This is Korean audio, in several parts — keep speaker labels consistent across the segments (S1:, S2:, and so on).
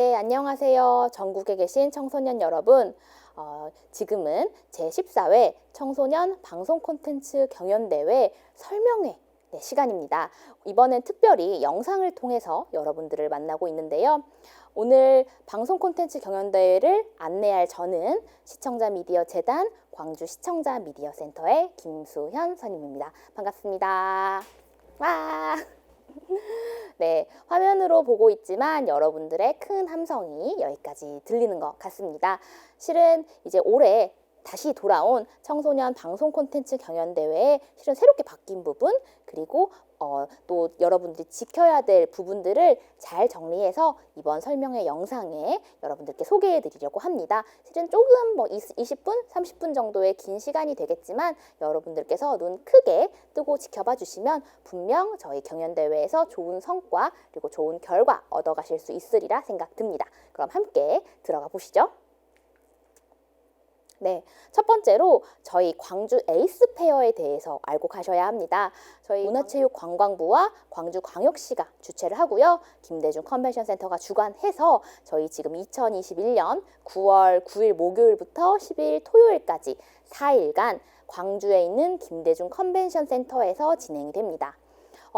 S1: 네, 안녕하세요. 전국에 계신 청소년 여러분. 지금은 제14회 청소년 방송 콘텐츠 경연대회 설명회 시간입니다. 이번엔 특별히 영상을 통해서 여러분들을 만나고 있는데요. 오늘 방송 콘텐츠 경연대회를 안내할 저는 시청자 미디어 재단 광주 시청자 미디어 센터의 김수현 선임입니다. 반갑습니다. 와! 네, 화면으로 보고 있지만 여러분들의 큰 함성이 여기까지 들리는 것 같습니다. 실은 이제 올해 다시 돌아온 청소년 방송 콘텐츠 경연대회에 실은 새롭게 바뀐 부분, 그리고 또 여러분들이 지켜야 될 부분들을 잘 정리해서 이번 설명회 영상에 여러분들께 소개해 드리려고 합니다. 실은 조금 20분, 30분 정도의 긴 시간이 되겠지만 여러분들께서 눈 크게 뜨고 지켜봐 주시면 분명 저희 경연대회에서 좋은 성과 그리고 좋은 결과 얻어가실 수 있으리라 생각됩니다. 그럼 함께 들어가 보시죠. 네, 첫 번째로 저희 광주 에이스 페어에 대해서 알고 가셔야 합니다. 저희 문화체육관광부와 광주광역시가 주최를 하고요. 김대중 컨벤션 센터가 주관해서 저희 지금 2021년 9월 9일 목요일부터 10일 토요일까지 4일간 광주에 있는 김대중 컨벤션 센터에서 진행이 됩니다.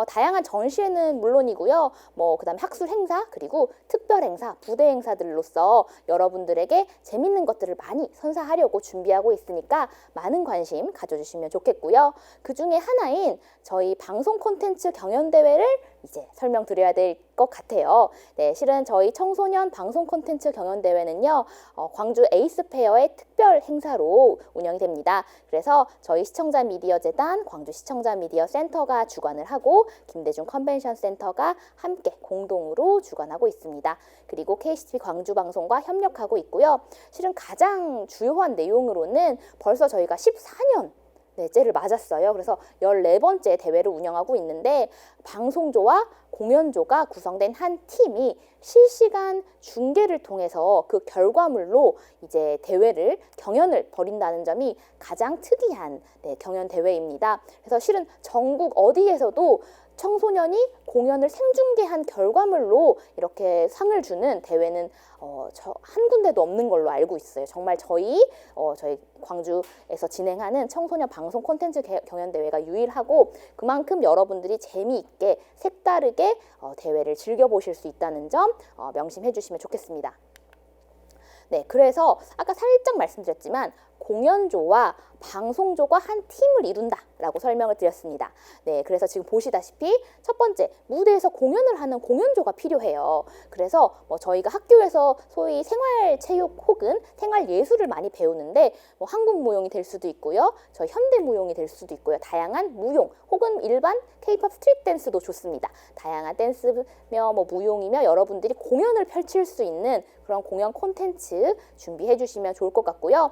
S1: 다양한 전시회는 물론이고요. 그다음에 학술 행사, 그리고 특별 행사, 부대 행사들로서 여러분들에게 재밌는 것들을 많이 선사하려고 준비하고 있으니까 많은 관심 가져주시면 좋겠고요. 그 중에 하나인 저희 방송 콘텐츠 경연대회를 이제 설명드려야 될 것 같아요. 네, 실은 저희 청소년 방송 콘텐츠 경연대회는요, 광주 에이스 페어의 특별 행사로 운영이 됩니다. 그래서 저희 시청자 미디어 재단, 광주 시청자 미디어 센터가 주관을 하고 김대중 컨벤션 센터가 함께 공동으로 주관하고 있습니다. 그리고 KCTV 광주 방송과 협력하고 있고요. 실은 가장 주요한 내용으로는 벌써 저희가 14년 째를 맞았어요. 그래서 14번째 대회를 운영하고 있는데 방송조와 공연조가 구성된 한 팀이 실시간 중계를 통해서 그 결과물로 이제 경연을 벌인다는 점이 가장 특이한 경연 대회입니다. 그래서 실은 전국 어디에서도 청소년이 공연을 생중계한 결과물로 이렇게 상을 주는 대회는 한 군데도 없는 걸로 알고 있어요. 정말 저희 광주에서 진행하는 청소년 방송 콘텐츠 경연대회가 유일하고 그만큼 여러분들이 재미있게 색다르게 대회를 즐겨보실 수 있다는 점 명심해 주시면 좋겠습니다. 네, 그래서 아까 살짝 말씀드렸지만 공연조와 방송조가 한 팀을 이룬다라고 설명을 드렸습니다. 네, 그래서 지금 보시다시피 첫 번째, 무대에서 공연을 하는 공연조가 필요해요. 그래서 저희가 학교에서 소위 생활체육 혹은 생활예술을 많많이 배우는데 한국무용이 될 수도 있고요. 저희 현대무용이 될 수도 있고요. 다양한 무용 혹은 일반 K-팝 스트릿 댄스도 좋습니다. 다양한 댄스며 무용이며 여러분들이 공연을 펼칠 수 있는 그런 공연 콘텐츠 준비해 주시면 좋을 것 같고요.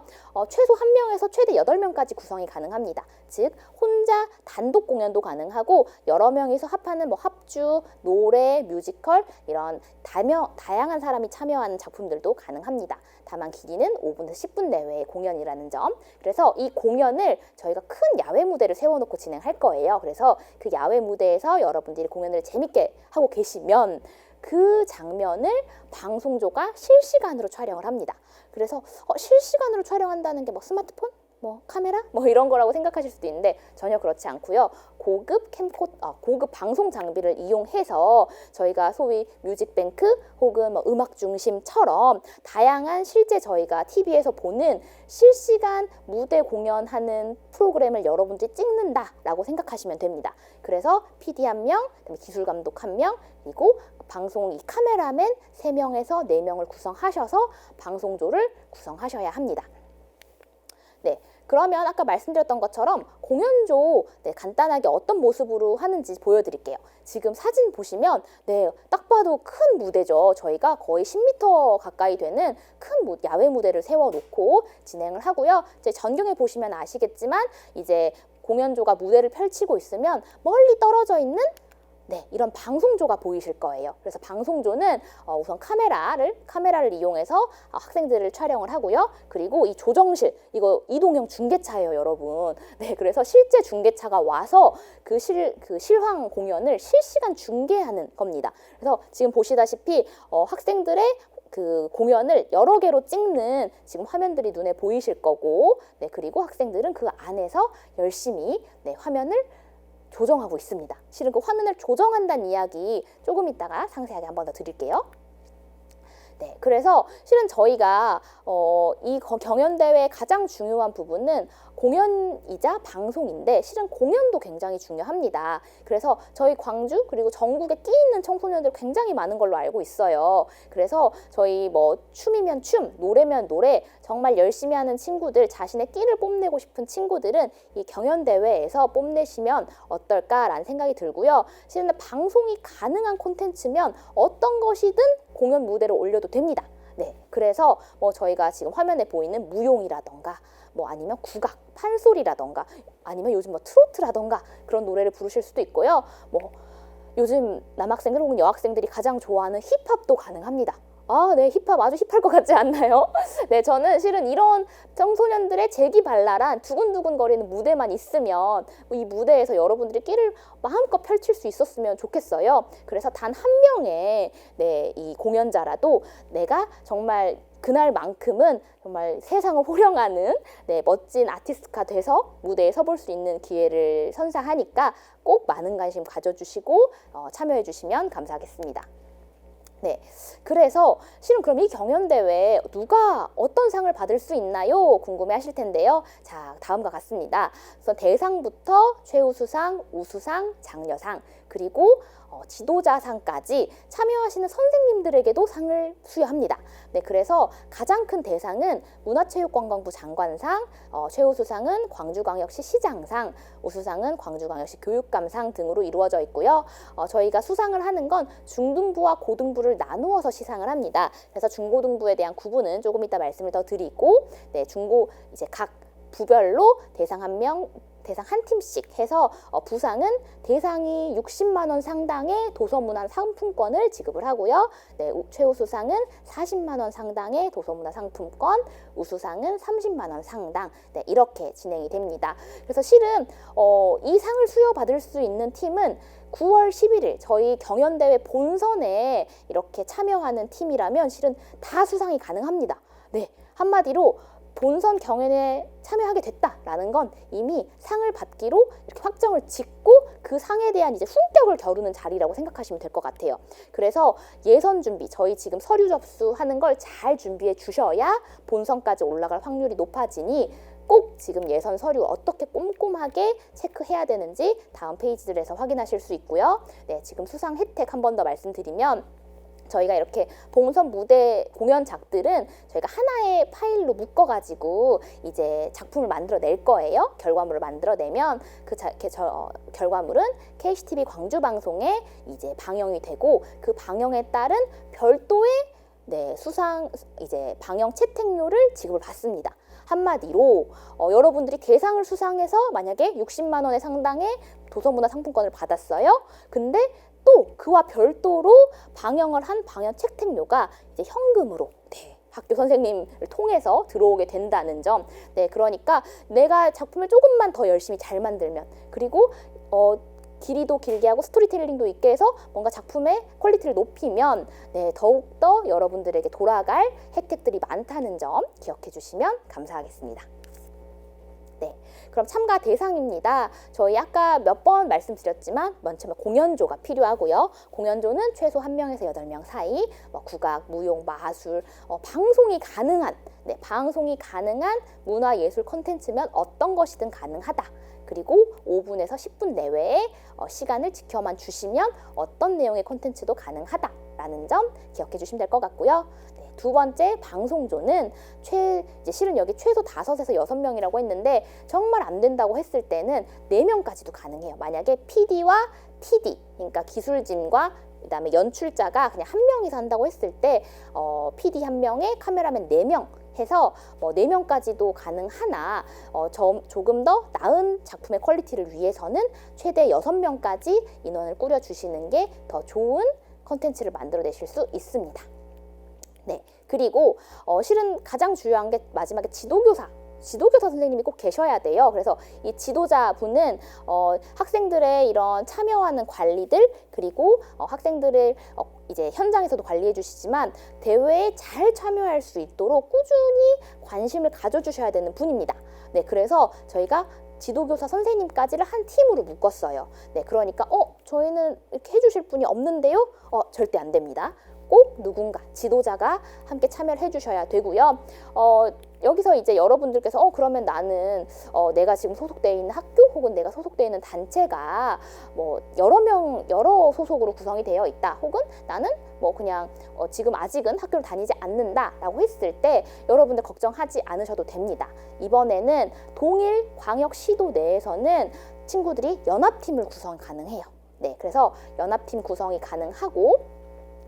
S1: 최소 1명에서 최대 8명까지 구성이 가능합니다. 즉 혼자 단독 공연도 가능하고 여러 명이서 합하는 합주, 노래, 뮤지컬 이런 다양한 사람이 참여하는 작품들도 가능합니다. 다만 길이는 5분에서 10분 내외의 공연이라는 점. 그래서 이 공연을 저희가 큰 야외 무대를 세워놓고 진행할 거예요. 그래서 그 야외 무대에서 여러분들이 공연을 재밌게 하고 계시면 그 장면을 방송조가 실시간으로 촬영을 합니다. 그래서 실시간으로 촬영한다는 게 스마트폰? 카메라? 이런 거라고 생각하실 수도 있는데 전혀 그렇지 않고요. 고급 방송 장비를 이용해서 저희가 소위 뮤직뱅크 혹은 음악 중심처럼 다양한 실제 저희가 TV에서 보는 실시간 무대 공연하는 프로그램을 여러분들이 찍는다라고 생각하시면 됩니다. 그래서 PD 1명, 기술 감독 1명, 그리고 방송 카메라맨 3명에서 4명을 구성하셔서 방송조를 구성하셔야 합니다. 네, 그러면 아까 말씀드렸던 것처럼 공연조 간단하게 어떤 모습으로 하는지 보여드릴게요. 지금 사진 보시면 딱 봐도 큰 무대죠. 저희가 거의 10m 가까이 되는 큰 야외 무대를 세워놓고 진행을 하고요. 이제 전경에 보시면 아시겠지만 이제 공연조가 무대를 펼치고 있으면 멀리 떨어져 있는 이런 방송조가 보이실 거예요. 그래서 방송조는 우선 카메라를 이용해서 학생들을 촬영을 하고요. 그리고 이 조정실, 이거 이동형 중계차예요, 여러분. 네, 그래서 실제 중계차가 와서 그 실황 공연을 실시간 중계하는 겁니다. 그래서 지금 보시다시피 학생들의 그 공연을 여러 개로 찍는 지금 화면들이 눈에 보이실 거고, 네, 그리고 학생들은 그 안에서 열심히 네, 화면을 조정하고 있습니다. 실은 그 화면을 조정한다는 이야기 조금 이따가 상세하게 한번 더 드릴게요. 네, 그래서 실은 저희가 이 경연대회의 가장 중요한 부분은 공연이자 방송인데 실은 공연도 굉장히 중요합니다. 그래서 저희 광주 그리고 전국에 끼 있는 청소년들 굉장히 많은 걸로 알고 있어요. 그래서 저희 뭐 춤이면 춤, 노래면 노래 정말 열심히 하는 친구들, 자신의 끼를 뽐내고 싶은 친구들은 이 경연대회에서 뽐내시면 어떨까라는 생각이 들고요. 실은 방송이 가능한 콘텐츠면 어떤 것이든 공연 무대로 올려도 됩니다. 네, 그래서 뭐 저희가 지금 화면에 보이는 무용이라던가 뭐 아니면 국악, 판소리라던가 아니면 요즘 뭐 트로트라던가 그런 노래를 부르실 수도 있고요. 뭐 요즘 남학생들 혹은 여학생들이 가장 좋아하는 힙합도 가능합니다. 아, 네, 힙합 아주 힙할 것 같지 않나요? 네, 저는 실은 이런 청소년들의 재기발랄한 두근두근 거리는 무대만 있으면 이 무대에서 여러분들이 끼를 마음껏 펼칠 수 있었으면 좋겠어요. 그래서 단 한 명의 네, 이 공연자라도 내가 정말 그날만큼은 정말 세상을 호령하는 네, 멋진 아티스트가 돼서 무대에 서볼 수 있는 기회를 선사하니까 꼭 많은 관심 가져주시고 참여해 주시면 감사하겠습니다. 네, 그래서 실은 그럼 이 경연대회에 누가 어떤 상을 받을 수 있나요? 궁금해 하실 텐데요. 자, 다음과 같습니다. 우선 대상부터 최우수상, 우수상, 장려상, 그리고 지도자상까지 참여하시는 선생님들에게도 상을 수여합니다. 네, 그래서 가장 큰 대상은 문화체육관광부 장관상, 최우수상은 광주광역시 시장상, 우수상은 광주광역시 교육감상 등으로 이루어져 있고요. 저희가 수상을 하는 건 중등부와 고등부를 나누어서 시상을 합니다. 그래서 중고등부에 대한 구분은 조금 이따 말씀을 더 드리고, 네, 중고 이제 각 부별로 대상 한 팀씩 해서 부상은 대상이 60만 원 상당의 도서문화 상품권을 지급을 하고요. 네, 최우수상은 40만 원 상당의 도서문화 상품권, 우수상은 30만 원 상당, 네, 이렇게 진행이 됩니다. 그래서 실은 이 상을 수여받을 수 있는 팀은 9월 11일 저희 경연대회 본선에 이렇게 참여하는 팀이라면 실은 다 수상이 가능합니다. 네, 한마디로 본선 경연에 참여하게 됐다라는 건 이미 상을 받기로 이렇게 확정을 짓고 그 상에 대한 이제 품격을 겨루는 자리라고 생각하시면 될 것 같아요. 그래서 예선 준비, 저희 지금 서류 접수하는 걸 잘 준비해 주셔야 본선까지 올라갈 확률이 높아지니 꼭 지금 예선 서류 어떻게 꼼꼼하게 체크해야 되는지 다음 페이지들에서 확인하실 수 있고요. 네, 지금 수상 혜택 한 번 더 말씀드리면 저희가 이렇게 본선 무대 공연작들은 저희가 하나의 파일로 묶어가지고 이제 작품을 만들어낼 거예요. 결과물을 만들어내면 그 결과물은 KCTV 광주 방송에 이제 방영이 되고 그 방영에 따른 별도의 네, 수상 이제 방영 채택료를 지급을 받습니다. 한마디로 여러분들이 대상을 수상해서 만약에 60만 원의 상당의 도서문화 상품권을 받았어요. 근데 또 그와 별도로 방영을 한 방영 채택료가 이제 현금으로 네, 학교 선생님을 통해서 들어오게 된다는 점. 네, 그러니까 내가 작품을 조금만 더 열심히 잘 만들면 그리고 길이도 길게 하고 스토리텔링도 있게 해서 뭔가 작품의 퀄리티를 높이면 네, 더욱더 여러분들에게 돌아갈 혜택들이 많다는 점 기억해 주시면 감사하겠습니다. 네, 그럼 참가 대상입니다. 저희 아까 몇 번 말씀드렸지만 먼저 공연조가 필요하고요. 공연조는 최소 1명에서 8명 사이, 국악, 무용, 마술, 방송이 가능한 문화예술 콘텐츠면 어떤 것이든 가능하다. 그리고 5분에서 10분 내외의 시간을 지켜만 주시면 어떤 내용의 콘텐츠도 가능하다라는 점 기억해 주시면 될 것 같고요. 네, 두 번째 방송조는 이제 실은 여기 최소 5에서 6명이라고 했는데 정말 안 된다고 했을 때는 4명까지도 가능해요. 만약에 PD와 TD, 그러니까 기술진과 그다음에 연출자가 그냥 1명이서 한다고 했을 때 PD 1명에 카메라맨 4명 해서 4명까지도 가능하나 조금 더 나은 작품의 퀄리티를 위해서는 최대 6명까지 인원을 꾸려주시는 게 더 좋은 컨텐츠를 만들어내실 수 있습니다. 네, 그리고 실은 가장 중요한 게 마지막에 지도교사 지도교사 선생님이 꼭 계셔야 돼요. 그래서 이 지도자분은 학생들의 이런 참여하는 관리들, 그리고 학생들을 이제 현장에서도 관리해 주시지만 대회에 잘 참여할 수 있도록 꾸준히 관심을 가져주셔야 되는 분입니다. 네, 그래서 저희가 지도교사 선생님까지를 한 팀으로 묶었어요. 네, 그러니까 저희는 이렇게 해주실 분이 없는데요? 절대 안 됩니다. 꼭 누군가 지도자가 함께 참여를 해주셔야 되고요. 여기서 이제 여러분들께서 그러면 나는 내가 지금 소속되어 있는 학교 혹은 내가 소속되어 있는 단체가 뭐 여러 소속으로 구성이 되어 있다, 혹은 나는 뭐 그냥 지금 아직은 학교를 다니지 않는다라고 했을 때 여러분들 걱정하지 않으셔도 됩니다. 이번에는 동일 광역시도 내에서는 친구들이 연합팀을 구성 가능해요. 네, 그래서 연합팀 구성이 가능하고,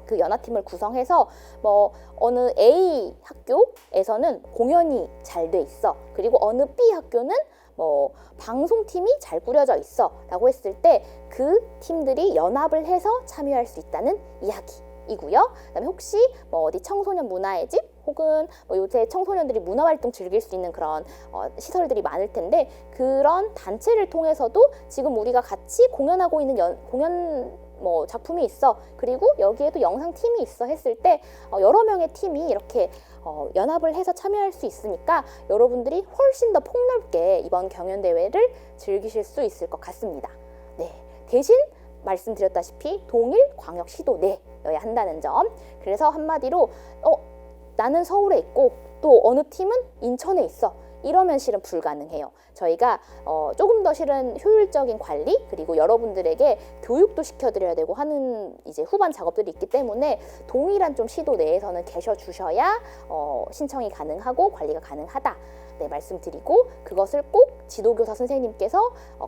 S1: 그 연합팀을 구성해서 뭐 어느 A 학교에서는 공연이 잘 돼 있어, 그리고 어느 B 학교는 뭐 방송팀이 잘 꾸려져 있어 라고 했을 때 그 팀들이 연합을 해서 참여할 수 있다는 이야기이고요. 그다음에 혹시 뭐 어디 청소년 문화의 집, 혹은 뭐 요새 청소년들이 문화활동 즐길 수 있는 그런 시설들이 많을 텐데, 그런 단체를 통해서도 지금 우리가 같이 공연하고 있는 공연 뭐 작품이 있어, 그리고 여기에도 영상팀이 있어 했을 때 여러 명의 팀이 이렇게 연합을 해서 참여할 수 있으니까 여러분들이 훨씬 더 폭넓게 이번 경연대회를 즐기실 수 있을 것 같습니다. 네, 대신 말씀드렸다시피 동일 광역시도 내여야 한다는 점. 그래서 한마디로 나는 서울에 있고 또 어느 팀은 인천에 있어, 이러면 실은 불가능해요. 저희가 조금 더 실은 효율적인 관리, 그리고 여러분들에게 교육도 시켜드려야 되고 하는 이제 후반 작업들이 있기 때문에 동일한 좀 시도 내에서는 계셔 주셔야 신청이 가능하고 관리가 가능하다, 네, 말씀드리고, 그것을 꼭 지도교사 선생님께서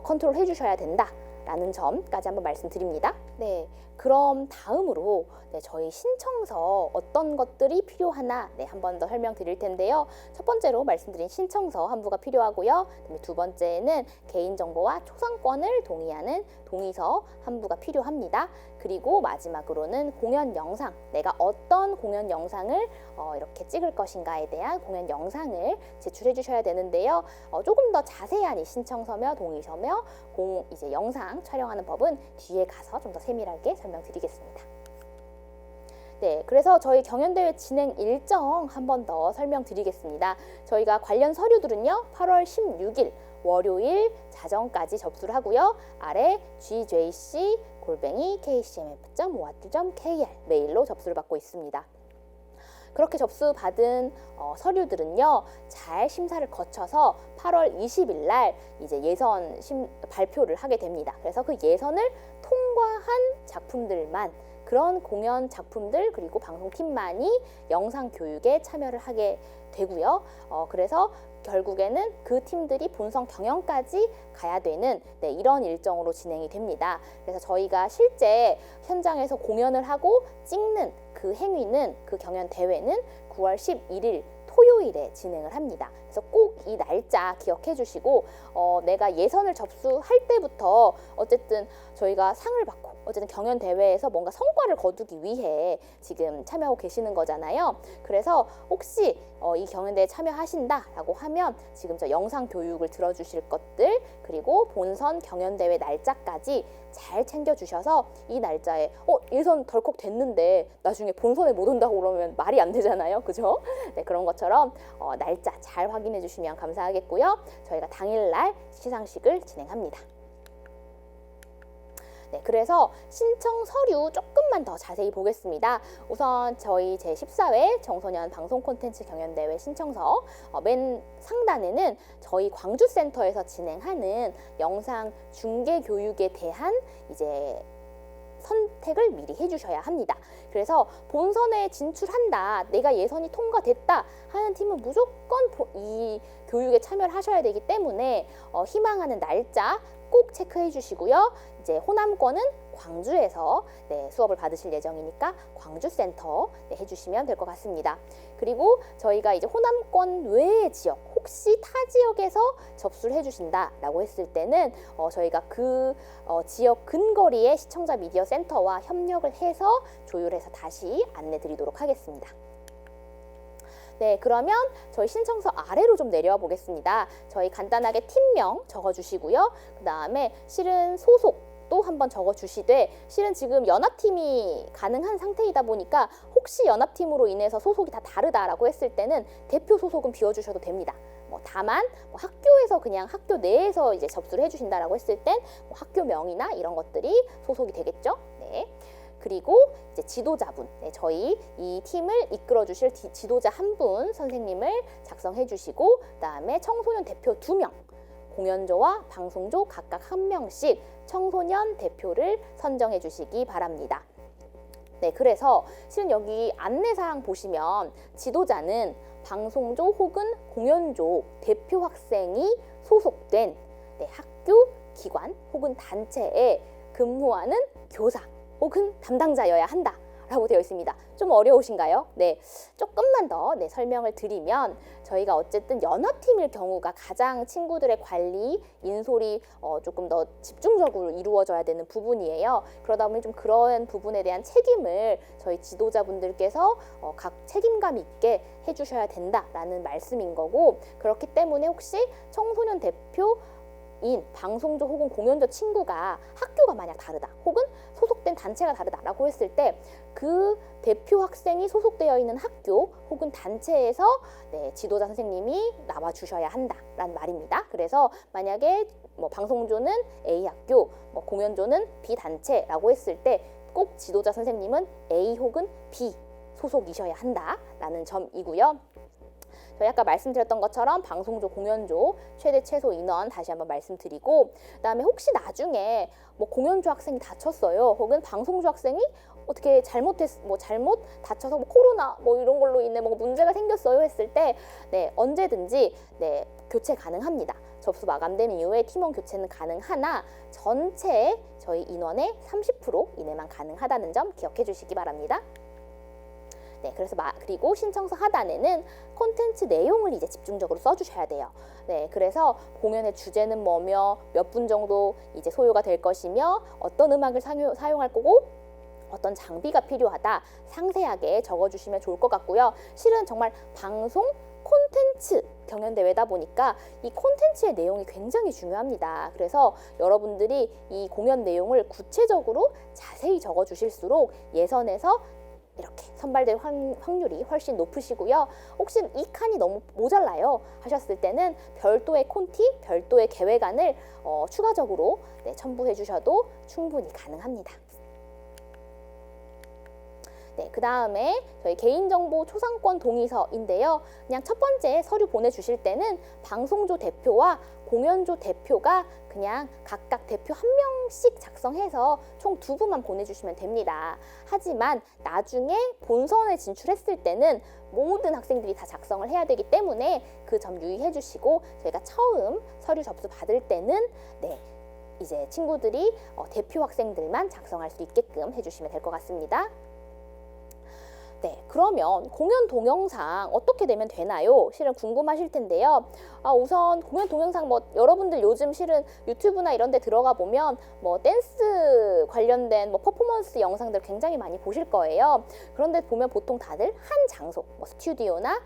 S1: 컨트롤 해주셔야 된다 라는 점까지 한번 말씀드립니다. 네, 그럼 다음으로 저희 신청서 어떤 것들이 필요하나 한번 더 설명드릴 텐데요. 첫 번째로 말씀드린 신청서 한 부가 필요하고요. 두 번째는 개인정보와 초상권을 동의하는 동의서 한 부가 필요합니다. 그리고 마지막으로는 공연 영상, 내가 어떤 공연 영상을 이렇게 찍을 것인가에 대한 공연 영상을 제출해 주셔야 되는데요. 조금 더 자세한 이 신청서며 동의서며 이제 영상 촬영하는 법은 뒤에 가서 좀 더 세밀하게 설명드리겠습니다. 네, 그래서 저희 경연대회 진행 일정 한 번 더 설명드리겠습니다. 저희가 관련 서류들은요, 8월 16일 월요일 자정까지 접수를 하고요. 아래 gjc@kcmf.oart.kr 메일로 접수를 받고 있습니다. 그렇게 접수받은 서류들은요, 잘 심사를 거쳐서 8월 20일 날 이제 예선 발표를 하게 됩니다. 그래서 그 예선을 통과한 작품들만, 그런 공연 작품들 그리고 방송팀만이 영상 교육에 참여를 하게 되고요. 그래서 결국에는 그 팀들이 본선 경연까지 가야 되는 이런 일정으로 진행이 됩니다. 그래서 저희가 실제 현장에서 공연을 하고 찍는 그 행위는, 그 경연 대회는 9월 11일 토요일에 진행을 합니다. 그래서 꼭 이 날짜 기억해 주시고, 내가 예선을 접수할 때부터 어쨌든 저희가 상을 받고 어쨌든 경연 대회에서 뭔가 성과를 거두기 위해 지금 참여하고 계시는 거잖아요. 그래서 혹시 이 경연대회에 참여하신다라고 하면 지금 저 영상 교육을 들어주실 것들, 그리고 본선 경연대회 날짜까지 잘 챙겨주셔서 이 날짜에 예선 덜컥 됐는데 나중에 본선에 못 온다고 그러면 말이 안 되잖아요. 그죠? 네, 그런 것처럼 날짜 잘 확인해 주시면 감사하겠고요. 저희가 당일날 시상식을 진행합니다. 네, 그래서 신청 서류 조금만 더 자세히 보겠습니다. 우선 저희 제14회 청소년 방송 콘텐츠 경연대회 신청서 맨 상단에는 저희 광주센터에서 진행하는 영상 중계 교육에 대한 이제 선택을 미리 해주셔야 합니다. 그래서 본선에 진출한다, 내가 예선이 통과됐다 하는 팀은 무조건 이 교육에 참여를 하셔야 되기 때문에 희망하는 날짜 꼭 체크해 주시고요. 이제 호남권은 광주에서 수업을 받으실 예정이니까 광주센터 해주시면 될 것 같습니다. 그리고 저희가 이제 호남권 외의 지역, 혹시 타 지역에서 접수를 해주신다라고 했을 때는 저희가 그 지역 근거리의 시청자 미디어 센터와 협력을 해서 조율해서 다시 안내 드리도록 하겠습니다. 네, 그러면 저희 신청서 아래로 좀 내려와 보겠습니다. 저희 간단하게 팀명 적어주시고요. 그 다음에 실은 소속도 한번 적어주시되, 실은 지금 연합팀이 가능한 상태이다 보니까 혹시 연합팀으로 인해서 소속이 다 다르다라고 했을 때는 대표 소속은 비워주셔도 됩니다. 다만 학교에서 그냥 학교 내에서 이제 접수를 해주신다라고 했을 땐 학교명이나 이런 것들이 소속이 되겠죠. 네. 그리고 이제 지도자분, 네, 저희 이 팀을 이끌어 주실 지도자 한 분 선생님을 작성해 주시고, 그다음에 청소년 대표 2명, 공연조와 방송조 각각 1명씩 청소년 대표를 선정해 주시기 바랍니다. 네, 그래서 실은 여기 안내사항 보시면 지도자는 방송조 혹은 공연조 대표 학생이 소속된 학교, 기관 혹은 단체에 근무하는 교사 혹은 담당자여야 한다 라고 되어 있습니다. 좀 어려우신가요? 네, 조금만 더 설명을 드리면, 저희가 어쨌든 연합팀일 경우가 가장 친구들의 관리, 인솔이 조금 더 집중적으로 이루어져야 되는 부분이에요. 그러다 보니 좀 그런 부분에 대한 책임을 저희 지도자분들께서 각 책임감 있게 해주셔야 된다라는 말씀인 거고, 그렇기 때문에 혹시 청소년 대표 인 방송조 혹은 공연조 친구가 학교가 만약 다르다 혹은 소속된 단체가 다르다라고 했을 때 그 대표 학생이 소속되어 있는 학교 혹은 단체에서 지도자 선생님이 나와 주셔야 한다라는 말입니다. 그래서 만약에 방송조는 A 학교, 공연조는 B 단체라고 했을 때 꼭 지도자 선생님은 A 혹은 B 소속이셔야 한다라는 점이고요. 저희 아까 말씀드렸던 것처럼 방송조, 공연조 최대 최소 인원 다시 한번 말씀드리고, 그다음에 혹시 나중에 공연조 학생이 다쳤어요, 혹은 방송조 학생이 어떻게 잘못 다쳐서 코로나 이런 걸로 인해 문제가 생겼어요 했을 때 언제든지 교체 가능합니다. 접수 마감된 이후에 팀원 교체는 가능하나 전체 저희 인원의 30% 이내만 가능하다는 점 기억해 주시기 바랍니다. 네, 그리고 신청서 하단에는 콘텐츠 내용을 이제 집중적으로 써주셔야 돼요. 네, 그래서 공연의 주제는 뭐며 몇 분 정도 이제 소요가 될 것이며 어떤 음악을 사용할 거고 어떤 장비가 필요하다 상세하게 적어주시면 좋을 것 같고요. 실은 정말 방송 콘텐츠 경연대회다 보니까 이 콘텐츠의 내용이 굉장히 중요합니다. 그래서 여러분들이 이 공연 내용을 구체적으로 자세히 적어주실수록 예선에서 이렇게 선발될 확률이 훨씬 높으시고요. 혹시 이 칸이 너무 모자라요 하셨을 때는 별도의 콘티, 별도의 계획안을 추가적으로 첨부해 주셔도 충분히 가능합니다. 네, 그 다음에 저희 개인정보 초상권 동의서인데요. 그냥 첫 번째 서류 보내주실 때는 방송조 대표와 공연조 대표가 그냥 각각 대표 1명씩 작성해서 총 2부만 보내주시면 됩니다. 하지만 나중에 본선에 진출했을 때는 모든 학생들이 다 작성을 해야 되기 때문에 그 점 유의해 주시고, 저희가 처음 서류 접수 받을 때는 이제 친구들이 대표 학생들만 작성할 수 있게끔 해주시면 될 것 같습니다. 네, 그러면 공연 동영상 어떻게 되면 되나요? 실은 궁금하실 텐데요. 우선 공연 동영상 여러분들 요즘 실은 유튜브나 이런 데 들어가 보면 댄스 관련된 퍼포먼스 영상들 굉장히 많이 보실 거예요. 그런데 보면 보통 다들 한 장소, 스튜디오나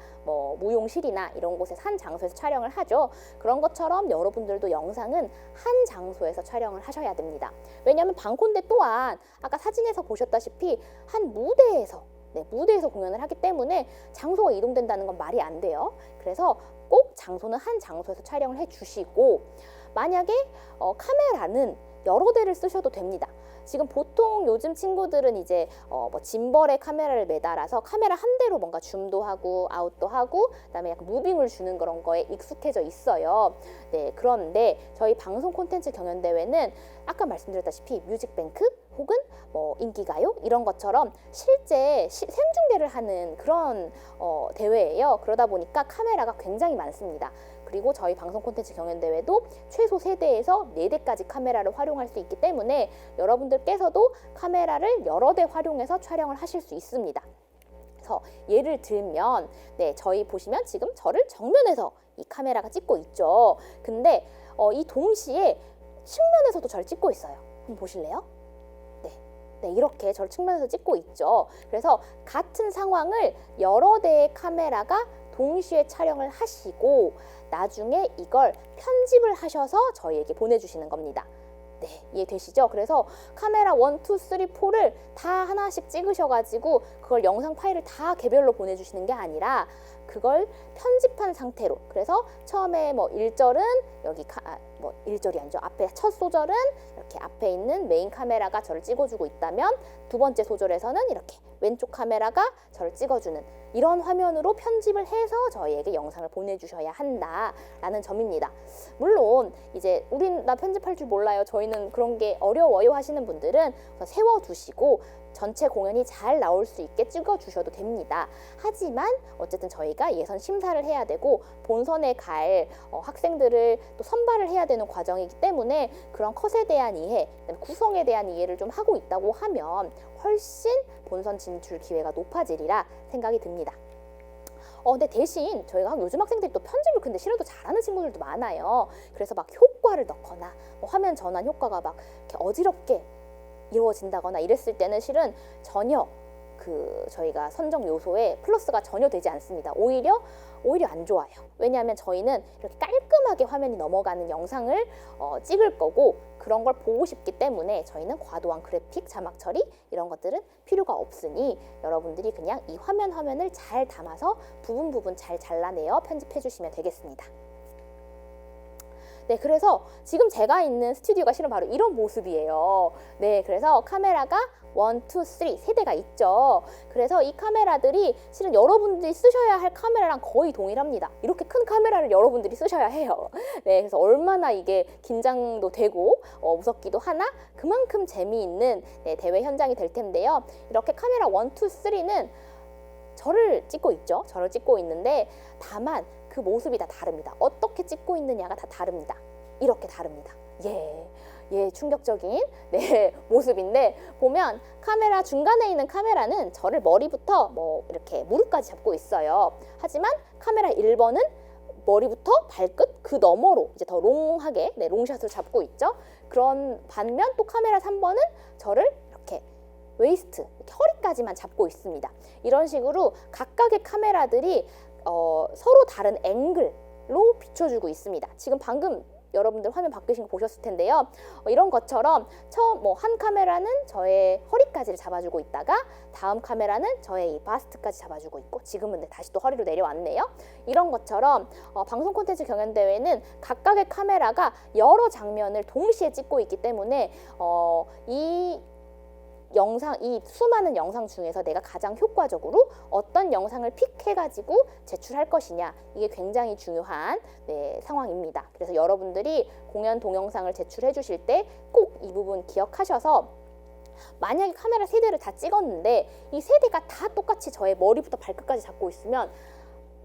S1: 무용실이나 이런 곳에서 한 장소에서 촬영을 하죠. 그런 것처럼 여러분들도 영상은 한 장소에서 촬영을 하셔야 됩니다. 왜냐하면 방콘대 또한 아까 사진에서 보셨다시피 한 무대에서 공연을 하기 때문에 장소가 이동된다는 건 말이 안 돼요. 그래서 꼭 장소는 한 장소에서 촬영을 해주시고, 만약에 카메라는 여러 대를 쓰셔도 됩니다. 지금 보통 요즘 친구들은 이제 짐벌에 카메라를 매달아서 카메라 한 대로 뭔가 줌도 하고 아웃도 하고 그다음에 약간 무빙을 주는 그런 거에 익숙해져 있어요. 네, 그런데 저희 방송 콘텐츠 경연대회는 아까 말씀드렸다시피 뮤직뱅크 혹은 인기가요 이런 것처럼 실제 생중계를 하는 그런 대회예요. 그러다 보니까 카메라가 굉장히 많습니다. 그리고 저희 방송 콘텐츠 경연대회도 최소 3대에서 4대까지 카메라를 활용할 수 있기 때문에 여러분들께서도 카메라를 여러 대 활용해서 촬영을 하실 수 있습니다. 그래서 예를 들면 저희 보시면 지금 저를 정면에서 이 카메라가 찍고 있죠. 근데 이 동시에 측면에서도 저를 찍고 있어요. 한번 보실래요? 네, 이렇게 저를 측면에서 찍고 있죠. 그래서 같은 상황을 여러 대의 카메라가 동시에 촬영을 하시고 나중에 이걸 편집을 하셔서 저희에게 보내주시는 겁니다. 네, 이해되시죠? 그래서 카메라 1, 2, 3, 4를 다 하나씩 찍으셔가지고 그걸 영상 파일을 다 개별로 보내주시는 게 아니라 그걸 편집한 상태로, 그래서 처음에 뭐 1절은 여기 뭐 1절이 아니죠. 앞에 첫 소절은 이렇게 앞에 있는 메인 카메라가 저를 찍어주고 있다면 두 번째 소절에서는 이렇게 왼쪽 카메라가 저를 찍어주는 이런 화면으로 편집을 해서 저희에게 영상을 보내주셔야 한다라는 점입니다. 물론 이제 우린 나 편집할 줄 몰라요, 저희는 그런 게 어려워요 하시는 분들은 세워두시고 전체 공연이 잘 나올 수 있게 찍어주셔도 됩니다. 하지만 어쨌든 저희가 예선 심사를 해야 되고 본선에 갈 학생들을 또 선발을 해야 되는 과정이기 때문에 그런 컷에 대한 이해, 구성에 대한 이해를 좀 하고 있다고 하면 훨씬 본선 진출 기회가 높아지리라 생각이 듭니다. 근데 대신 저희가 요즘 학생들이 또 편집을 근데 실어도 잘하는 친구들도 많아요. 그래서 막 효과를 넣거나 뭐 화면 전환 효과가 막 이렇게 어지럽게 이루어진다거나 이랬을 때는 실은 전혀 저희가 선정 요소에 플러스가 전혀 되지 않습니다. 오히려 안 좋아요. 왜냐하면 저희는 이렇게 깔끔하게 화면이 넘어가는 영상을 찍을 거고 그런 걸 보고 싶기 때문에 저희는 과도한 그래픽, 자막 처리 이런 것들은 필요가 없으니 여러분들이 그냥 이 화면을 잘 담아서 부분 잘 잘라내어 편집해 주시면 되겠습니다. 네, 그래서 지금 제가 있는 스튜디오가 실은 바로 이런 모습이에요. 네, 그래서 카메라가 1, 2, 3 세 대가 있죠. 그래서 이 카메라들이 실은 여러분들이 쓰셔야 할 카메라랑 거의 동일합니다. 이렇게 큰 카메라를 여러분들이 쓰셔야 해요. 네, 그래서 얼마나 이게 긴장도 되고 무섭기도 하나 그만큼 재미있는 대회 현장이 될 텐데요. 이렇게 카메라 1, 2, 3는 저를 찍고 있죠. 저를 찍고 있는데 다만 그 모습이 다 다릅니다. 어떻게 찍고 있느냐가 다 다릅니다. 이렇게 다릅니다. 충격적인 모습인데 보면 카메라 중간에 있는 카메라는 저를 머리부터 뭐 이렇게 무릎까지 잡고 있어요. 하지만 카메라 1번은 머리부터 발끝 그 너머로 이제 더 롱하게 롱샷을 잡고 있죠. 그런 반면 또 카메라 3번은 저를 이렇게 웨이스트, 이렇게 허리까지만 잡고 있습니다. 이런 식으로 각각의 카메라들이 서로 다른 앵글로 비춰주고 있습니다. 지금 방금 여러분들 화면 바뀌신 거 보셨을 텐데요. 이런 것처럼 처음 한 카메라는 저의 허리까지를 잡아주고 있다가 다음 카메라는 저의 이 바스트까지 잡아주고 있고 지금은 다시 또 허리로 내려왔네요. 이런 것처럼 방송 콘텐츠 경연대회는 각각의 카메라가 여러 장면을 동시에 찍고 있기 때문에 이 수많은 영상 중에서 내가 가장 효과적으로 어떤 영상을 픽해가지고 제출할 것이냐, 이게 굉장히 중요한 상황입니다. 그래서 여러분들이 공연 동영상을 제출해 주실 때 꼭 이 부분 기억하셔서 만약에 카메라 3대를 다 찍었는데 이 3대가 다 똑같이 저의 머리부터 발끝까지 잡고 있으면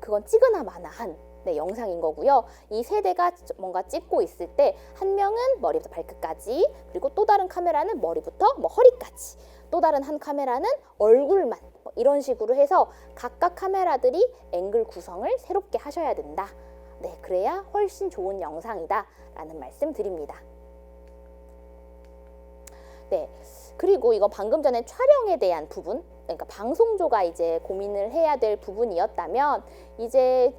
S1: 그건 찍으나 마나한 영상인 거고요. 이 3대가 뭔가 찍고 있을 때 한 명은 머리부터 발끝까지, 그리고 또 다른 카메라는 머리부터 허리까지, 또 다른 한 카메라는 얼굴만, 이런 식으로 해서 각각 카메라들이 앵글 구성을 새롭게 하셔야 된다. 그래야 훨씬 좋은 영상이다 라는 말씀 드립니다. 그리고 이거 방금 전에 촬영에 대한 부분, 그러니까 방송조가 이제 고민을 해야 될 부분이었다면 이제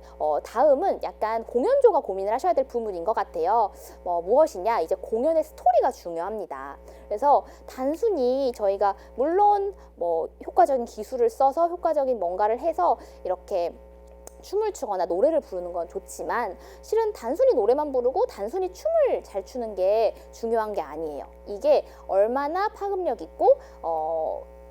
S1: 다음은 약간 공연조가 고민을 하셔야 될 부분인 것 같아요. 무엇이냐, 이제 공연의 스토리가 중요합니다. 그래서 단순히 저희가 물론 효과적인 기술을 써서 효과적인 뭔가를 해서 이렇게 춤을 추거나 노래를 부르는 건 좋지만 실은 단순히 노래만 부르고 단순히 춤을 잘 추는 게 중요한 게 아니에요. 이게 얼마나 파급력 있고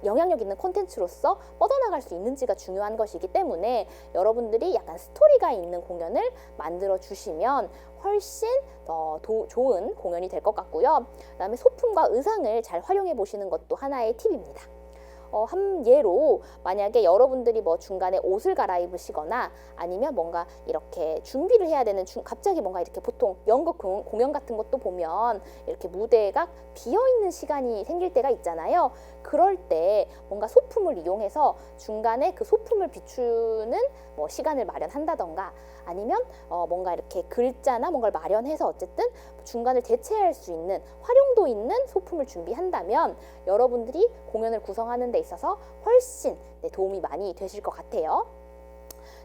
S1: 영향력 있는 콘텐츠로서 뻗어나갈 수 있는지가 중요한 것이기 때문에 여러분들이 약간 스토리가 있는 공연을 만들어 주시면 훨씬 더 좋은 공연이 될 것 같고요. 그다음에 소품과 의상을 잘 활용해 보시는 것도 하나의 팁입니다. 한 예로 만약에 여러분들이 중간에 옷을 갈아입으시거나 아니면 뭔가 이렇게 준비를 해야 되는 갑자기 뭔가 이렇게 보통 연극 공연 같은 것도 보면 이렇게 무대가 비어있는 시간이 생길 때가 있잖아요. 그럴 때 뭔가 소품을 이용해서 중간에 그 소품을 비추는 시간을 마련한다던가 아니면 뭔가 이렇게 글자나 뭔가를 마련해서 어쨌든 중간을 대체할 수 있는 활용도 있는 소품을 준비한다면 여러분들이 공연을 구성하는 데 있어서 훨씬 도움이 많이 되실 것 같아요.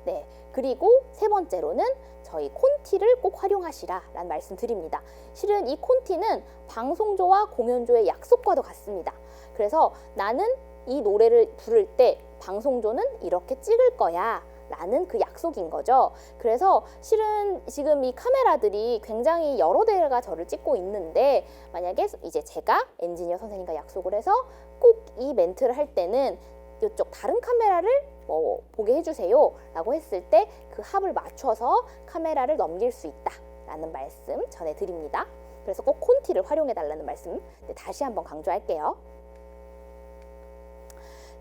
S1: 네, 그리고 세 번째로는 저희 콘티를 꼭 활용하시라라는 말씀 드립니다. 실은 이 콘티는 방송조와 공연조의 약속과도 같습니다. 그래서 나는 이 노래를 부를 때 방송조는 이렇게 찍을 거야 라는 그 약속인 거죠. 그래서 실은 지금 이 카메라들이 굉장히 여러 대가 저를 찍고 있는데, 만약에 이제 제가 엔지니어 선생님과 약속을 해서 꼭 이 멘트를 할 때는 이쪽 다른 카메라를 보게 해주세요 라고 했을 때 그 합을 맞춰서 카메라를 넘길 수 있다 라는 말씀 전해드립니다. 그래서 꼭 콘티를 활용해 달라는 말씀 다시 한번 강조할게요.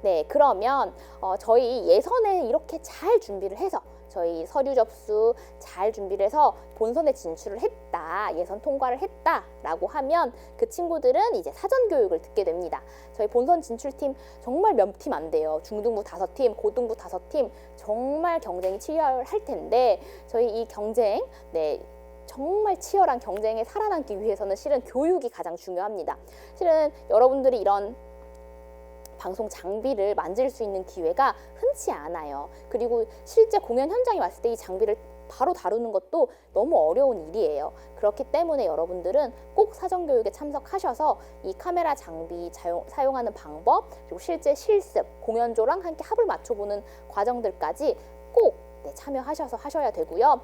S1: 네, 그러면 저희 예선에 이렇게 잘 준비를 해서 저희 서류 접수 잘 준비를 해서 본선에 진출을 했다, 예선 통과를 했다라고 하면 그 친구들은 이제 사전 교육을 듣게 됩니다. 저희 본선 진출팀 정말 몇 팀 안 돼요. 중등부 5팀, 고등부 5팀 정말 경쟁이 치열할 텐데 저희 이 경쟁, 네, 정말 치열한 경쟁에 살아남기 위해서는 실은 교육이 가장 중요합니다. 실은 여러분들이 이런 방송 장비를 만질 수 있는 기회가 흔치 않아요. 그리고 실제 공연 현장에 왔을 때 이 장비를 바로 다루는 것도 너무 어려운 일이에요. 그렇기 때문에 여러분들은 꼭 사전교육에 참석하셔서 이 카메라 장비 사용하는 방법, 그리고 실제 실습, 공연조랑 함께 합을 맞춰보는 과정들까지 꼭 참여하셔서 하셔야 되고요.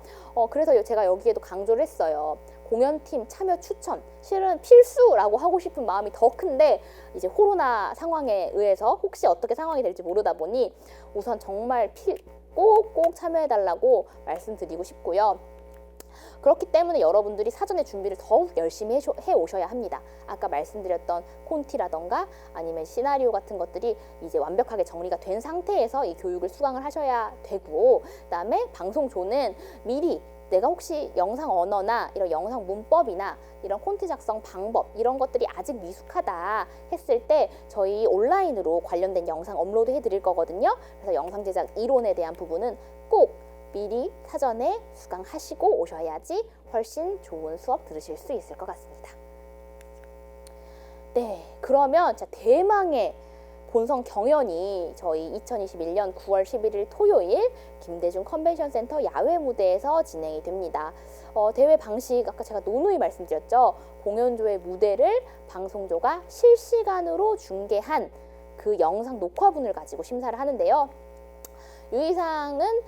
S1: 그래서 제가 여기에도 강조를 했어요. 공연팀 참여 추천, 실은 필수라고 하고 싶은 마음이 더 큰데 이제 코로나 상황에 의해서 혹시 어떻게 상황이 될지 모르다 보니 우선 정말 꼭꼭 참여해달라고 말씀드리고 싶고요. 그렇기 때문에 여러분들이 사전에 준비를 더욱 열심히 해 오셔야 합니다. 아까 말씀드렸던 콘티라던가 아니면 시나리오 같은 것들이 이제 완벽하게 정리가 된 상태에서 이 교육을 수강을 하셔야 되고, 그다음에 방송조는 미리 내가 혹시 영상 언어나 이런 영상 문법이나 이런 콘티 작성 방법 이런 것들이 아직 미숙하다 했을 때 저희 온라인으로 관련된 영상 업로드 해드릴 거거든요. 그래서 영상 제작 이론에 대한 부분은 꼭 미리 사전에 수강하시고 오셔야지 훨씬 좋은 수업 들으실 수 있을 것 같습니다. 네, 그러면 대망의 본선 경연이 저희 2021년 9월 11일 토요일 김대중 컨벤션 센터 야외 무대에서 진행이 됩니다. 대회 방식 아까 제가 누누이 말씀드렸죠. 공연조의 무대를 방송조가 실시간으로 중계한 그 영상 녹화분을 가지고 심사를 하는데요. 유의사항은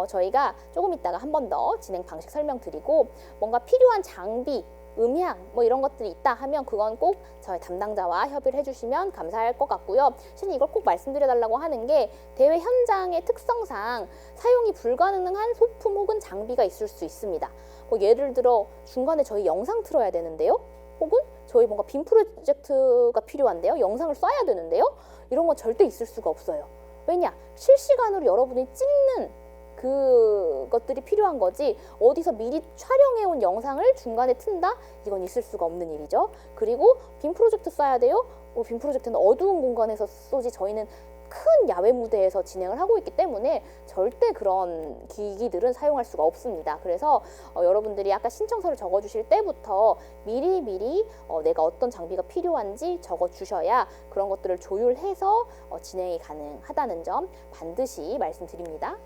S1: 저희가 조금 이따가 한 번 더 진행 방식 설명드리고, 뭔가 필요한 장비, 음향 뭐 이런 것들이 있다 하면 그건 꼭 저희 담당자와 협의를 해주시면 감사할 것 같고요. 실은 이걸 꼭 말씀드려달라고 하는 게 대회 현장의 특성상 사용이 불가능한 소품 혹은 장비가 있을 수 있습니다. 예를 들어 중간에 저희 영상 틀어야 되는데요. 혹은 저희 뭔가 빔 프로젝트가 필요한데요. 영상을 쏴야 되는데요. 이런 건 절대 있을 수가 없어요. 왜냐? 실시간으로 여러분이 찍는 그것들이 필요한 거지 어디서 미리 촬영해온 영상을 중간에 튼다? 이건 있을 수가 없는 일이죠. 그리고 빔 프로젝트 써야 돼요? 빔 프로젝트는 어두운 공간에서 쏘지 저희는 큰 야외 무대에서 진행을 하고 있기 때문에 절대 그런 기기들은 사용할 수가 없습니다. 그래서 여러분들이 아까 신청서를 적어주실 때부터 미리 내가 어떤 장비가 필요한지 적어주셔야 그런 것들을 조율해서 진행이 가능하다는 점 반드시 말씀드립니다.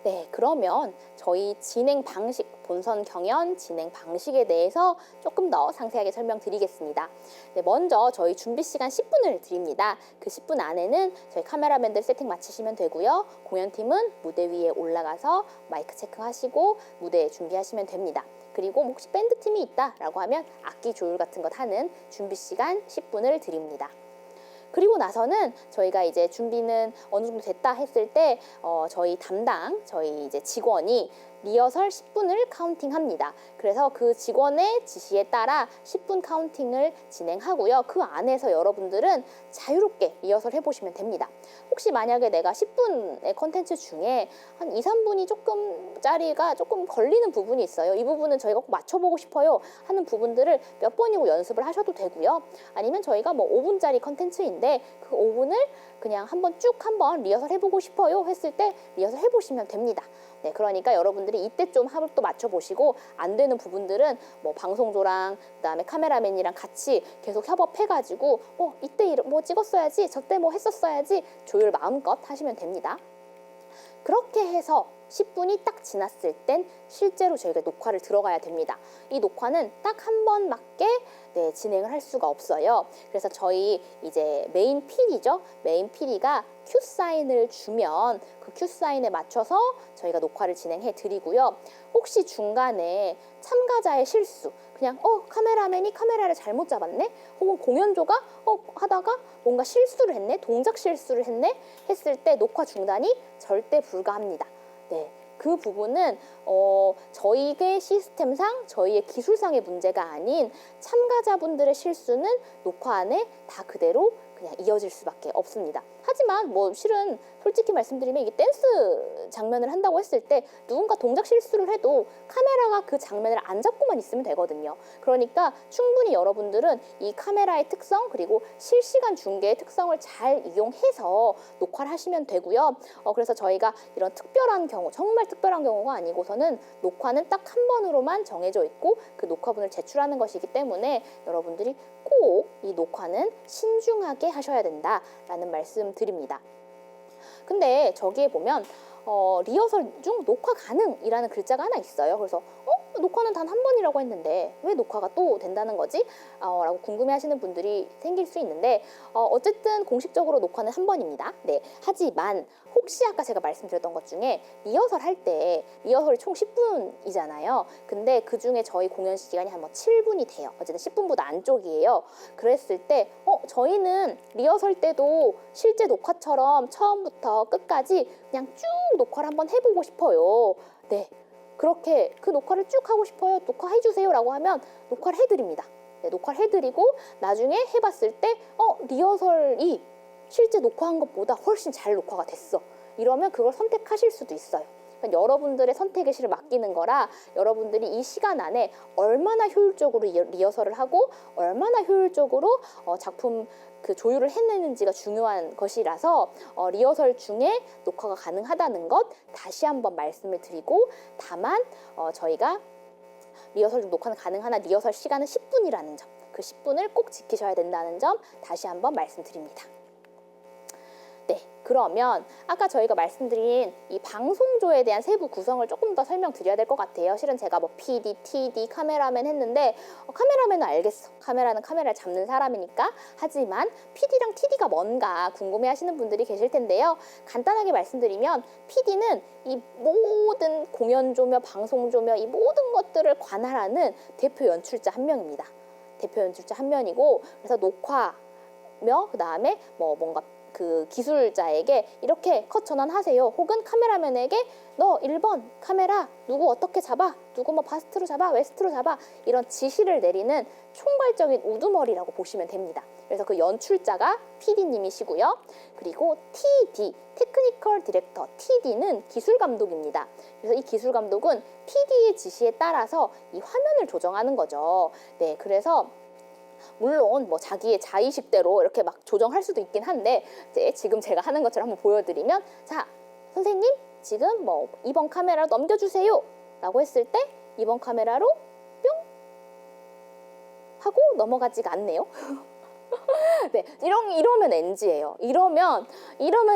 S1: 네, 그러면 저희 진행 방식, 본선 경연 진행 방식에 대해서 조금 더 상세하게 설명드리겠습니다. 네, 먼저 저희 준비 시간 10분을 드립니다. 그 10분 안에는 저희 카메라맨들 세팅 마치시면 되고요. 공연팀은 무대 위에 올라가서 마이크 체크하시고 무대 준비하시면 됩니다. 그리고 혹시 밴드팀이 있다라고 하면 악기 조율 같은 것 하는 준비 시간 10분을 드립니다. 그리고 나서는 저희가 이제 준비는 어느 정도 됐다 했을 때 저희 이제 직원이 리허설 10분을 카운팅합니다. 그래서 그 직원의 지시에 따라 10분 카운팅을 진행하고요. 그 안에서 여러분들은 자유롭게 리허설 해보시면 됩니다. 혹시 만약에 내가 10분의 컨텐츠 중에 한 2, 3분이 짜리가 조금 걸리는 부분이 있어요. 이 부분은 저희가 꼭 맞춰보고 싶어요 하는 부분들을 몇 번이고 연습을 하셔도 되고요. 아니면 저희가 뭐 5분짜리 컨텐츠인데 그 5분을 그냥 한번 리허설 해보고 싶어요 했을 때 리허설 해보시면 됩니다. 네, 그러니까 여러분들이 이때 좀 합을 또 맞춰보시고 안 되는 부분들은 뭐 방송조랑 그다음에 카메라맨이랑 같이 계속 협업해가지고 이때 뭐 찍었어야지, 저때 뭐 했었어야지 조율 마음껏 하시면 됩니다. 그렇게 해서 10분이 딱 지났을 땐 실제로 저희가 녹화를 들어가야 됩니다. 이 녹화는 딱 한 번밖에 진행을 할 수가 없어요. 그래서 저희 이제 메인 PD죠. 메인 PD가 큐 사인을 주면 그 큐 사인에 맞춰서 저희가 녹화를 진행해 드리고요. 혹시 중간에 참가자의 실수, 그냥 카메라맨이 카메라를 잘못 잡았네? 혹은 공연조가 하다가 뭔가 실수를 했네? 동작 실수를 했네? 했을 때 녹화 중단이 절대 불가합니다. 네. 그 부분은 저희의 시스템상 저희의 기술상의 문제가 아닌 참가자분들의 실수는 녹화 안에 다 그대로 그냥 이어질 수밖에 없습니다. 하지만 뭐 실은 솔직히 말씀드리면 이게 댄스 장면을 한다고 했을 때 누군가 동작 실수를 해도 카메라가 그 장면을 안 잡고만 있으면 되거든요. 그러니까 충분히 여러분들은 이 카메라의 특성 그리고 실시간 중계의 특성을 잘 이용해서 녹화를 하시면 되고요. 그래서 저희가 이런 특별한 경우, 정말 특별한 경우가 아니고서는 녹화는 딱 한 번으로만 정해져 있고 그 녹화분을 제출하는 것이기 때문에 여러분들이 꼭 이 녹화는 신중하게 하셔야 된다라는 말씀 드립니다. 근데 저기에 보면 리허설 중 녹화 가능이라는 글자가 하나 있어요. 그래서 녹화는 단 한 번이라고 했는데 왜 녹화가 또 된다는 거지? 라고 궁금해하시는 분들이 생길 수 있는데 어쨌든 공식적으로 녹화는 한 번입니다. 네. 하지만 혹시 아까 제가 말씀드렸던 것 중에 리허설 할 때 리허설이 총 10분이잖아요. 근데 그 중에 저희 공연 시간이 한 7분이 돼요. 어쨌든 10분보다 안쪽이에요. 그랬을 때 저희는 리허설 때도 실제 녹화처럼 처음부터 끝까지 그냥 쭉 녹화를 한번 해보고 싶어요. 네. 그렇게 그 녹화를 쭉 하고 싶어요. 녹화해주세요 라고 하면 녹화를 해드립니다. 네, 녹화를 해드리고 나중에 해봤을 때 리허설이 실제 녹화한 것보다 훨씬 잘 녹화가 됐어. 이러면 그걸 선택하실 수도 있어요. 그러니까 여러분들의 선택의 실을 맡기는 거라 여러분들이 이 시간 안에 얼마나 효율적으로 리허설을 하고 얼마나 효율적으로 작품 그 조율을 해내는지가 중요한 것이라서 리허설 중에 녹화가 가능하다는 것 다시 한번 말씀을 드리고 다만 저희가 리허설 중 녹화는 가능하나 리허설 시간은 10분이라는 점, 그 10분을 꼭 지키셔야 된다는 점 다시 한번 말씀드립니다. 네, 그러면 아까 저희가 말씀드린 이 방송조에 대한 세부 구성을 조금 더 설명드려야 될 것 같아요. 실은 제가 뭐 PD, TD, 카메라맨 했는데 카메라맨은 알겠어. 카메라는 카메라를 잡는 사람이니까. 하지만 PD랑 TD가 뭔가 궁금해하시는 분들이 계실 텐데요. 간단하게 말씀드리면 PD는 이 모든 공연조며 방송조며 이 모든 것들을 관할하는 대표 연출자 한 명입니다. 대표 연출자 한 명이고 그래서 녹화며 그 다음에 뭔가 그 기술자에게 이렇게 컷 전환하세요. 혹은 카메라맨에게 너 1번 카메라 누구 어떻게 잡아? 누구 바스트로 잡아? 웨스트로 잡아? 이런 지시를 내리는 총괄적인 우두머리라고 보시면 됩니다. 그래서 그 연출자가 PD님이시고요. 그리고 TD, 테크니컬 디렉터, TD는 기술 감독입니다. 그래서 이 기술 감독은 PD의 지시에 따라서 이 화면을 조정하는 거죠. 네, 그래서 물론 자기의 자의식대로 이렇게 막 조정할 수도 있긴 한데 지금 제가 하는 것처럼 한번 보여드리면 자 선생님 지금 2번 카메라 넘겨주세요 라고 했을 때 2번 카메라로 뿅 하고 넘어가지가 않네요. 네, 이러면 NG예요. 이러면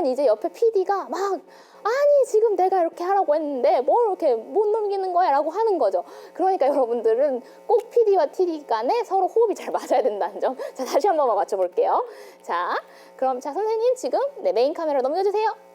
S1: 이제 옆에 PD가 막 아니 지금 내가 이렇게 하라고 했는데 뭘 이렇게 못 넘기는 거야 라고 하는 거죠. 그러니까 여러분들은 꼭 PD와 TD 간에 서로 호흡이 잘 맞아야 된다는 점. 자, 다시 한 번만 맞춰볼게요. 자, 그럼 자 선생님 지금 메인 카메라 넘겨주세요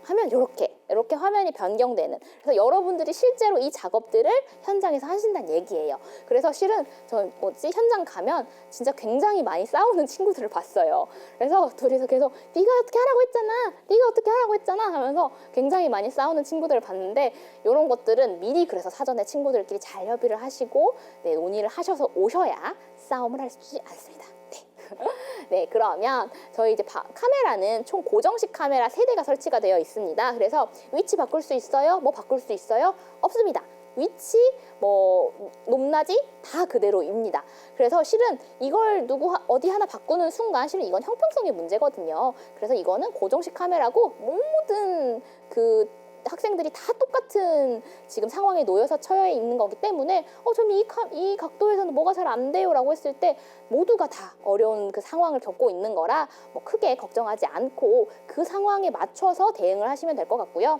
S1: 하면 이렇게 화면이 변경되는. 그래서 여러분들이 실제로 이 작업들을 현장에서 하신다는 얘기예요. 그래서 실은 저 현장 가면 진짜 굉장히 많이 싸우는 친구들을 봤어요. 그래서 둘이서 계속 네가 어떻게 하라고 했잖아, 네가 어떻게 하라고 했잖아 하면서 굉장히 많이 싸우는 친구들을 봤는데 이런 것들은 미리 그래서 사전에 친구들끼리 잘 협의를 하시고 논의를 하셔서 오셔야 싸움을 할 수 않습니다. 네, 그러면 저희 이제 카메라는 총 고정식 카메라 3대가 설치가 되어 있습니다. 그래서 위치 바꿀 수 있어요? 바꿀 수 있어요? 없습니다. 위치, 높낮이 다 그대로입니다. 그래서 실은 이걸 어디 하나 바꾸는 순간 실은 이건 형평성의 문제거든요. 그래서 이거는 고정식 카메라고 모든 그 학생들이 다 똑같은 지금 상황에 놓여서 처해 있는 거기 때문에 좀 이 각도에서는 뭐가 잘 안 돼요 라고 했을 때 모두가 다 어려운 그 상황을 겪고 있는 거라 크게 걱정하지 않고 그 상황에 맞춰서 대응을 하시면 될 것 같고요.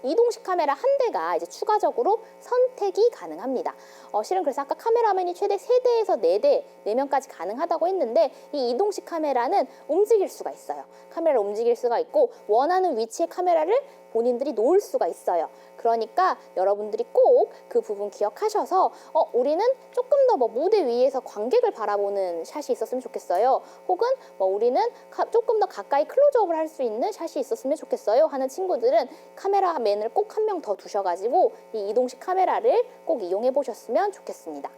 S1: 이동식 카메라 한 대가 이제 추가적으로 선택이 가능합니다. 실은 그래서 아까 카메라맨이 최대 3대에서 4대, 4명까지 가능하다고 했는데 이 이동식 카메라는 움직일 수가 있어요. 카메라를 움직일 수가 있고 원하는 위치에 카메라를 본인들이 놓을 수가 있어요. 그러니까 여러분들이 꼭 그 부분 기억하셔서 우리는 조금 더 무대 위에서 관객을 바라보는 샷이 있었으면 좋겠어요. 혹은 우리는 조금 더 가까이 클로즈업을 할 수 있는 샷이 있었으면 좋겠어요 하는 친구들은 카메라맨을 꼭 한 명 더 두셔가지고 이 이동식 카메라를 꼭 이용해 보셨으면 좋겠습니다.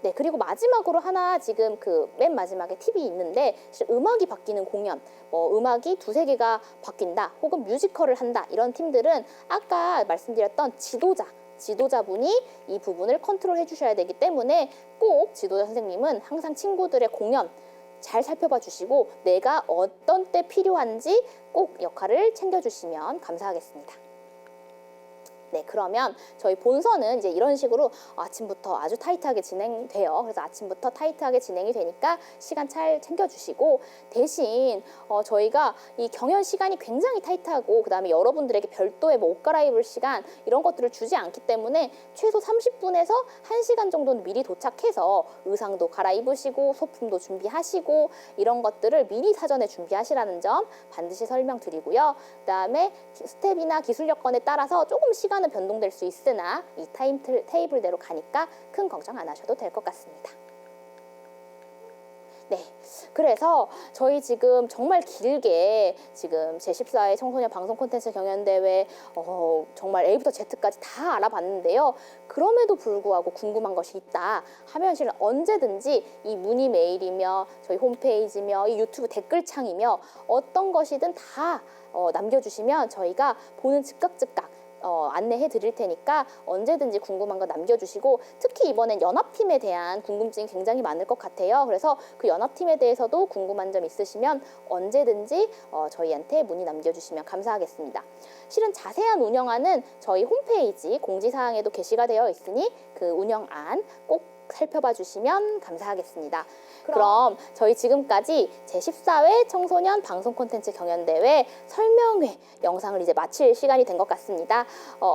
S1: 네, 그리고 마지막으로 하나 지금 그 맨 마지막에 팁이 있는데 음악이 바뀌는 공연, 음악이 2-3개가 바뀐다 혹은 뮤지컬을 한다 이런 팀들은 아까 말씀드렸던 지도자분이 이 부분을 컨트롤 해주셔야 되기 때문에 꼭 지도자 선생님은 항상 친구들의 공연 잘 살펴봐 주시고 내가 어떤 때 필요한지 꼭 역할을 챙겨주시면 감사하겠습니다. 네, 그러면 저희 본선은 이제 이런 식으로 아침부터 아주 타이트하게 진행돼요. 그래서 아침부터 타이트하게 진행이 되니까 시간 잘 챙겨주시고 대신 저희가 이 경연 시간이 굉장히 타이트하고 그 다음에 여러분들에게 별도의 옷 갈아입을 시간 이런 것들을 주지 않기 때문에 최소 30분에서 1시간 정도는 미리 도착해서 의상도 갈아입으시고 소품도 준비하시고 이런 것들을 미리 사전에 준비하시라는 점 반드시 설명드리고요. 그 다음에 스텝이나 기술 여건에 따라서 조금 시간은 변동될 수 있으나 이 타임 테이블대로 가니까 큰 걱정 안 하셔도 될 것 같습니다. 네, 그래서 저희 지금 정말 길게 지금 제14회 청소년 방송 콘텐츠 경연대회 정말 A부터 Z까지 다 알아봤는데요. 그럼에도 불구하고 궁금한 것이 있다 하면 실은 언제든지 이 문의 메일이며 저희 홈페이지며 이 유튜브 댓글창이며 어떤 것이든 다 남겨주시면 저희가 보는 즉각 안내해 드릴 테니까 언제든지 궁금한 거 남겨주시고 특히 이번엔 연합팀에 대한 궁금증이 굉장히 많을 것 같아요. 그래서 그 연합팀에 대해서도 궁금한 점 있으시면 언제든지 저희한테 문의 남겨주시면 감사하겠습니다. 실은 자세한 운영안은 저희 홈페이지 공지사항에도 게시가 되어 있으니 그 운영안 꼭 살펴봐 주시면 감사하겠습니다. 그럼 저희 지금까지 제14회 청소년 방송 콘텐츠 경연대회 설명회 영상을 이제 마칠 시간이 된 것 같습니다.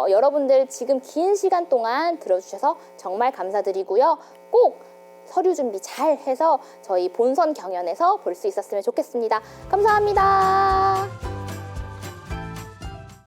S1: 여러분들 지금 긴 시간 동안 들어주셔서 정말 감사드리고요. 꼭 서류 준비 잘 해서 저희 본선 경연에서 볼 수 있었으면 좋겠습니다. 감사합니다.